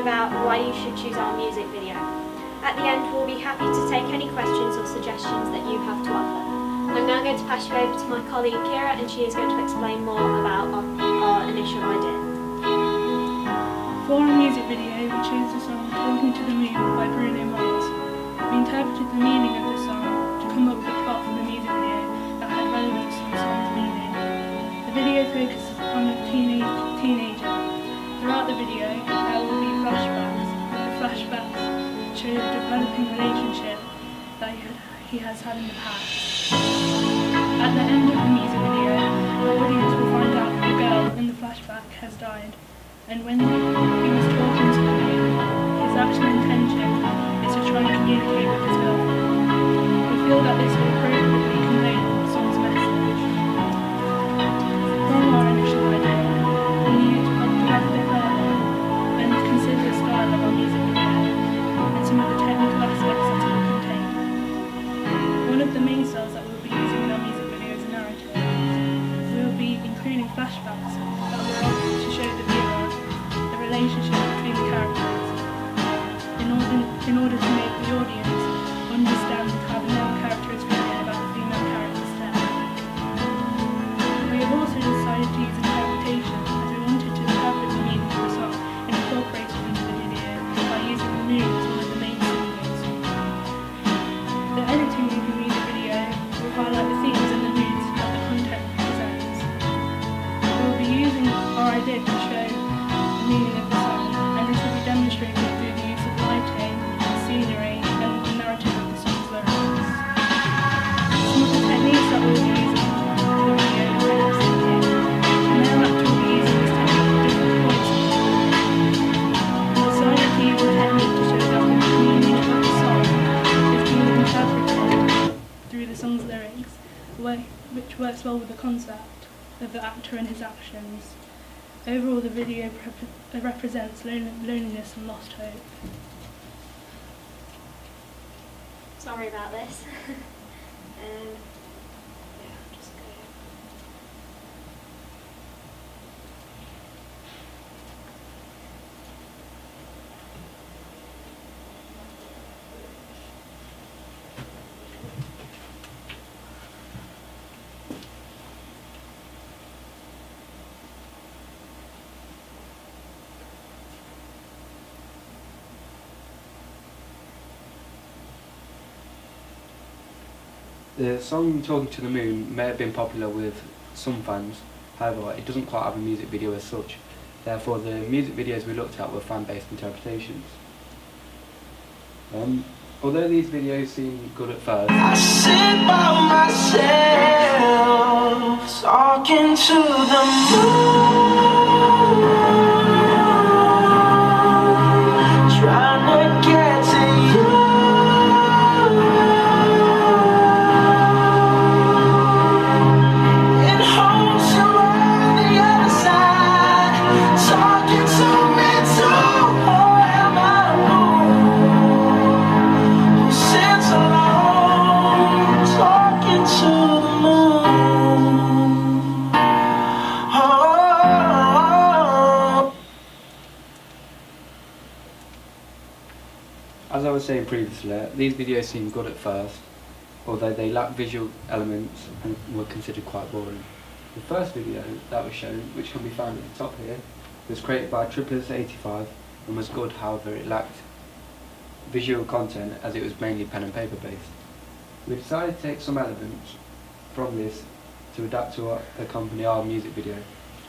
about why you should choose our music video. At the end, we'll be happy to take any questions or suggestions that you have to offer. I'm now going to pass you over to my colleague Kira, and she is going to explain more about our initial idea. For our music video, we chose the song Talking to the Moon by Bruno. We interpreted the meaning of the song to come up with a plot for the music video that had relevance to the song's meaning. The video focuses on a teenager. Throughout the video, there will be flashbacks. The flashbacks show the developing relationship that he has had in the past. At the end of the music video, the audience will find out the girl in the flashback has died, and when he was talking to the moon, his actual intention is to try and communicate with his girlfriend. We feel that this will appropriately convey the song's message. From our initial idea, we needed to develop it further and consider the style of our music video and some of the technical aspects that it will contain. One of the main styles that we'll be using in our music video is a narrative. We will be including flashbacks that will help to show the viewer the relationship between the characters in order to make the audience understand how the male character is feeling about the female character's death. We have also decided to use interpretation as we wanted to interpret the meaning of the song and incorporate it into the video by using the moon as one of the main symbols. The editing of the music video will highlight the themes and the moods that the content presents. We will be using our idea to show the meaning of the song, and this will be demonstrated through the use of lighting, scenery, and the narrative of the song's lyrics. Some of the techniques that we will be using for the video are singing. The male actor will be using this technique for different points in the video. We decided to use a technique to show that the meaning of the song is being interpreted through the song's lyrics, which works well with the concept of the actor and his actions. Overall, the video represents loneliness and lost hope. Sorry about this. Just go. The song Talking to the Moon may have been popular with some fans, however it doesn't quite have a music video as such. Therefore the music videos we looked at were fan-based interpretations. Although these videos seem good at first, I sit by myself, talking to the moon, trying to get to you. as I was saying previously, these videos seem good at first, although they lack visual elements and were considered quite boring. The first video that was shown, which can be found at the top here, was created by Triplets85 and was good, however it lacked visual content as it was mainly pen and paper based. We decided to take some elements from this to adapt to accompany our music video.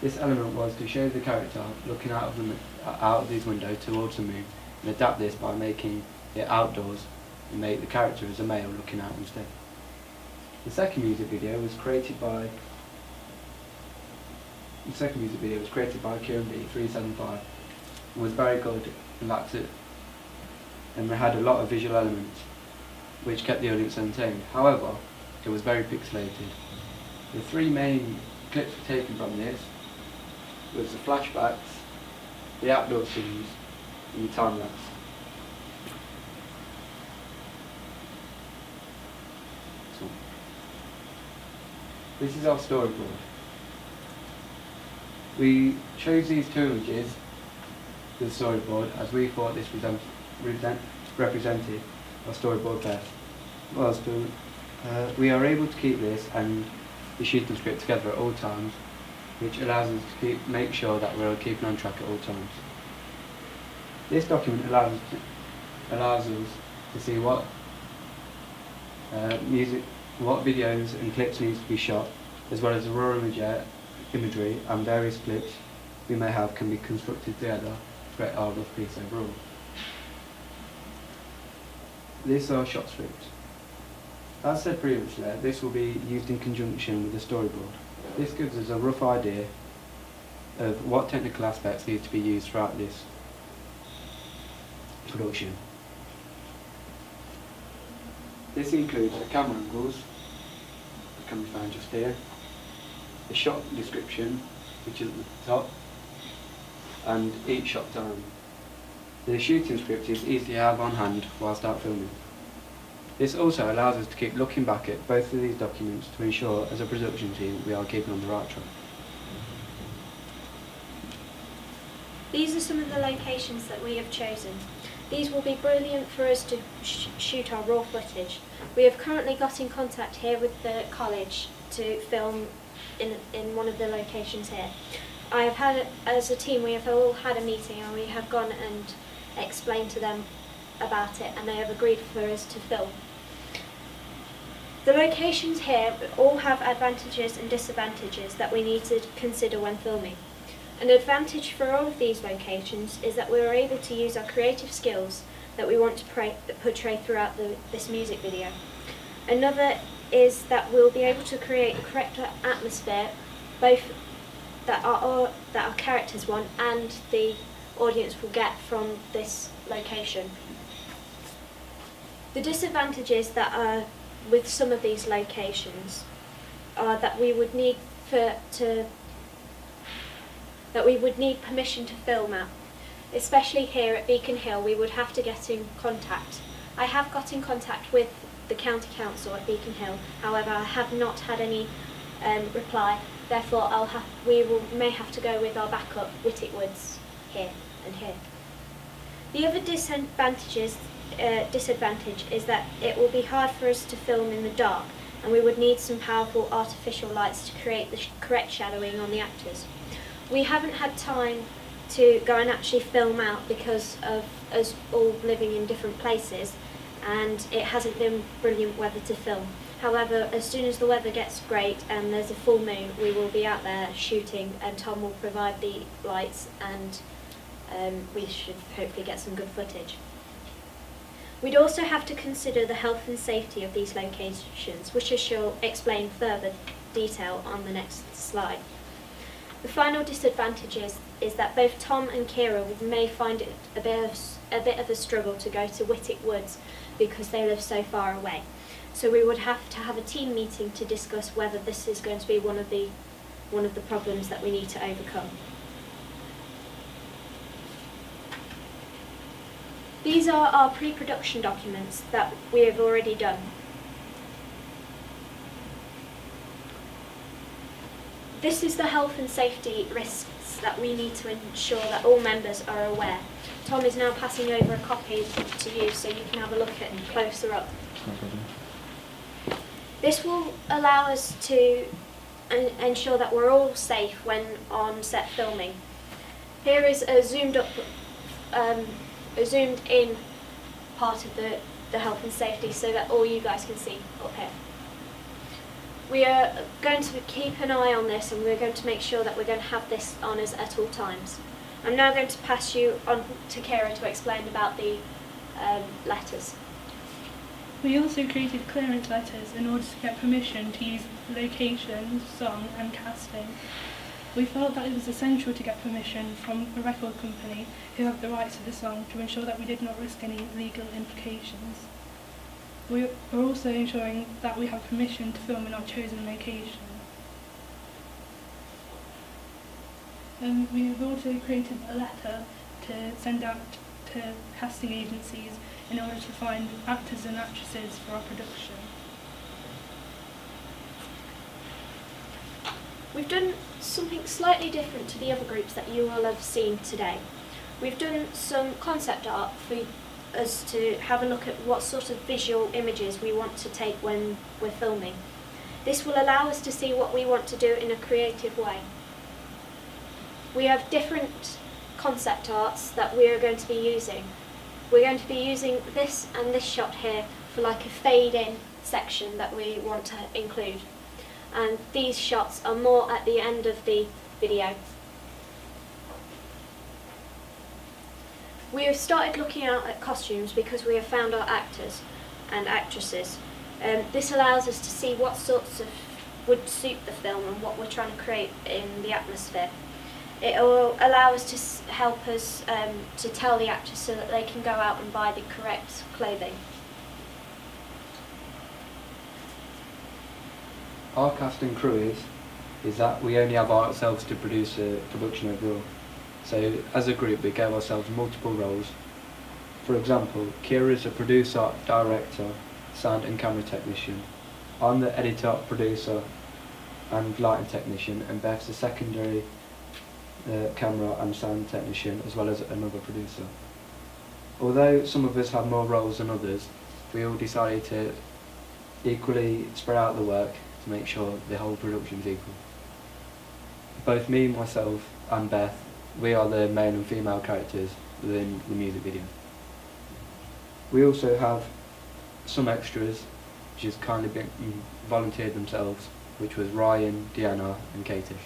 This element was to show the character looking out of his window towards the moon, and adapt this by making it outdoors and make the character as a male looking out instead. The second music video was created by Kieran B375 and was very good and lacked it, and we had a lot of visual elements which kept the audience entertained. However, it was very pixelated. The three main clips taken from this was the flashbacks, the outdoor scenes, and the time lapse. So, this is our storyboard. We chose these two images the storyboard, as we thought this represented our storyboard best. We are able to keep this and the shooting script together at all times, which allows us to make sure that we're keeping on track at all times. This document allows us to see what videos and clips need to be shot, as well as the raw imagery and various clips we may have can be constructed together to create our rough piece overall. This is our shot script. As said previously, this will be used in conjunction with the storyboard. This gives us a rough idea of what technical aspects need to be used throughout this production. This includes the camera angles, that can be found just here, the shot description, which is at the top, and each shot time. The shooting script is easy to have on hand whilst out filming. This also allows us to keep looking back at both of these documents to ensure, as a production team, we are keeping on the right track. These are some of the locations that we have chosen. These will be brilliant for us to shoot our raw footage. We have currently got in contact here with the college to film in one of the locations here. I have had, as a team, we have all had a meeting and we have gone and explained to them about it, and they have agreed for us to film. The locations here all have advantages and disadvantages that we need to consider when filming. An advantage for all of these locations is that we are able to use our creative skills that we want to portray throughout this music video. Another is that we'll be able to create the correct atmosphere, both that our characters want and the audience will get from this location. The disadvantages that are with some of these locations are that we would need permission to film at. Especially here at Beacon Hill, we would have to get in contact. I have got in contact with the County Council at Beacon Hill, however I have not had any reply, therefore may have to go with our backup, Whittick Woods, here and here. The other disadvantage is that it will be hard for us to film in the dark, and we would need some powerful artificial lights to create the correct shadowing on the actors. We haven't had time to go and actually film out because of us all living in different places, and it hasn't been brilliant weather to film. However, as soon as the weather gets great and there's a full moon, we will be out there shooting, and Tom will provide the lights, and we should hopefully get some good footage. We'd also have to consider the health and safety of these locations, which I shall explain further detail on the next slide. The final disadvantage is that both Tom and Kira may find it a bit of a struggle to go to Whittick Woods because they live so far away. So we would have to have a team meeting to discuss whether this is going to be one of the problems that we need to overcome. These are our pre-production documents that we have already done. This is the health and safety risks that we need to ensure that all members are aware. Tom is now passing over a copy to you so you can have a look at it closer up. This will allow us to ensure that we're all safe when on set filming. Here is a zoomed in part of the health and safety so that all you guys can see up here. We are going to keep an eye on this, and we're going to make sure that we're going to have this on us at all times. I'm now going to pass you on to Kira to explain about the letters. We also created clearance letters in order to get permission to use location, song and casting. We felt that it was essential to get permission from a record company who have the rights to the song to ensure that we did not risk any legal implications. We are also ensuring that we have permission to film in our chosen location. We have also created a letter to send out to casting agencies in order to find actors and actresses for our production. We've done something slightly different to the other groups that you will have seen today. We've done some concept art for us to have a look at what sort of visual images we want to take when we're filming. This will allow us to see what we want to do in a creative way. We have different concept arts that we are going to be using. We're going to be using this and this shot here for like a fade in section that we want to include. And these shots are more at the end of the video. We have started looking out at costumes because we have found our actors and actresses. This allows us to see what sorts of would suit the film and what we're trying to create in the atmosphere. It will allow us to help us to tell the actors so that they can go out and buy the correct clothing. Our cast and crew is that we only have ourselves to produce a production overall. So as a group we gave ourselves multiple roles. For example, Kira is a producer, director, sound and camera technician. I'm the editor, producer and lighting technician, and Beth's the secondary camera and sound technician, as well as another producer. Although some of us have more roles than others, we all decided to equally spread out the work to make sure the whole production is equal. Both me, myself and Beth, we are the male and female characters within the music video. We also have some extras which has kindly been volunteered themselves, which was Ryan, Deanna and Katie.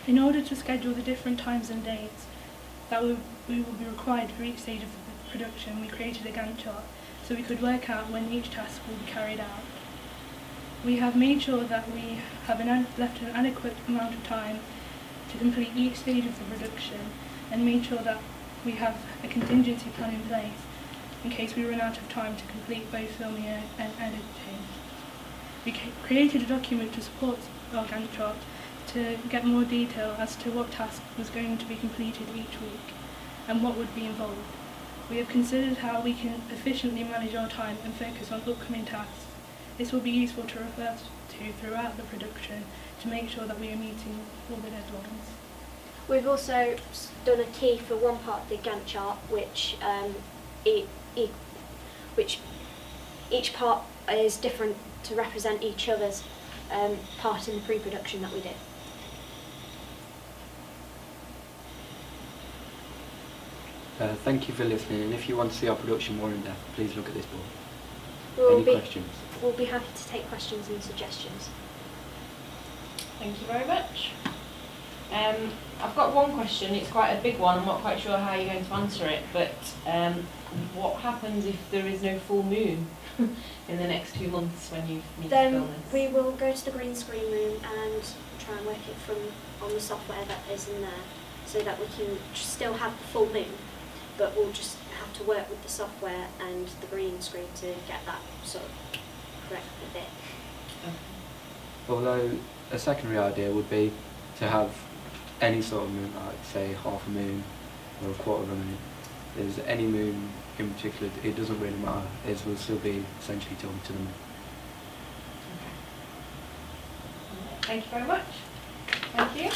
In order to schedule the different times and dates that we will be required for each stage of the production, we created a Gantt chart so we could work out when each task will be carried out. We have made sure that we have left an adequate amount of time to complete each stage of the production, and made sure that we have a contingency plan in place in case we run out of time to complete both filming and editing. We created a document to support our Gantt chart to get more detail as to what task was going to be completed each week and what would be involved. We have considered how we can efficiently manage our time and focus on upcoming tasks. This will be useful to refer to throughout the production to make sure that we are meeting all the deadlines. We've also done a key for one part of the Gantt chart, which each part is different to represent each other's part in the pre-production that we did. Thank you for listening, and if you want to see our production more in depth, please look at this board. Any questions? We'll be happy to take questions and suggestions. Thank you very much. I've got one question, it's quite a big one, I'm not quite sure how you're going to answer it, but what happens if there is no full moon in the next 2 months when you need to film Then this? we will go to the green screen room and try and work it on the software that is in there, so that we can still have the full moon, but we'll just have to work with the software and the green screen to get that sort of correct a bit. Okay. Although a secondary idea would be to have any sort of moon, like say half a moon or a quarter of a moon. If there's any moon in particular, it doesn't really matter, as we'll still be essentially talking to the moon. Okay. Thank you very much. Thank you.